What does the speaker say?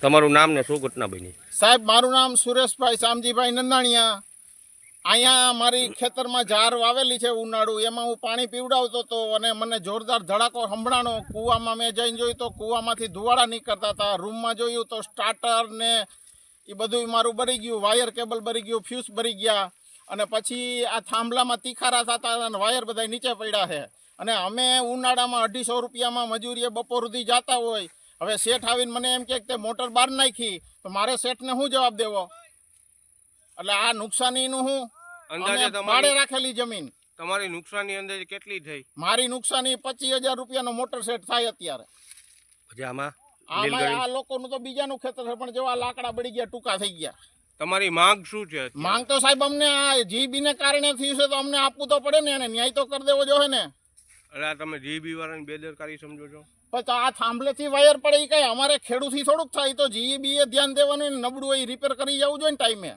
તમારું નામ ને શું ઘટના બની? સાહેબ, મારું નામ સુરેશભાઈ શામજીભાઈ નંદાણીયા. અહીંયા મારી ખેતરમાં ઝાર વાવેલી છે ઉનાળુ, એમાં હું પાણી પીવડાવતો હતો અને મને જોરદાર ધડાકો સંભળાણો. કૂવામાં મેં જઈને જોયું તો કૂવામાંથી ધુવાડા નીકળતા હતા. રૂમમાં જોયું તો સ્ટાર્ટર ને એ બધું મારું બળી ગયું, વાયર કેબલ બળી ગયું, ફ્યુઝ બળી ગયા. અને પછી આ થાંભલામાં તીખારા થતા અને વાયર બધા નીચે પડ્યા છે. અને અમે ઉનાળામાં 250 રૂપિયામાં મજૂરીએ બપોર સુધી જતા હોય. હવે શેઠ આવીને મને એમ કે તે મોટર બહાર નાખી તો મારે શેઠને શું જવાબ દેવો? એટલે આ નુકસાનીનું હું અંદાજે ભાડે રાખેલી જમીન. તમારી નુકસાની અંદાજે કેટલી થઈ? મારી નુકસાની 25,000 રૂપિયાનો મોટર સેટ થાય અત્યારે. પછી આમાં આ લોકોનું તો બીજાનું ખેતર છે, પણ જેવા લાકડા બળી ગયા, ટૂંકા થઈ ગયા. તમારી માંગ શું છે? માંગ તો સાહેબ અમને આ જીબી ને કારણે થયું છે તો અમને આપવું તો પડે ને, એને ન્યાય તો કરી દેવો જોઈએ ને. એટલે તમે જીબી વાળાની બેદરકારી સમજો છો? પછી આ થાંભલેથી વાયર પડે એ કઈ અમારે ખેડૂતથી થોડુંક થાય, તો જીબીએ ધ્યાન દેવાનું, નબળું હોય રિપેર કરી જવું જોઈએ ને ટાઈમે.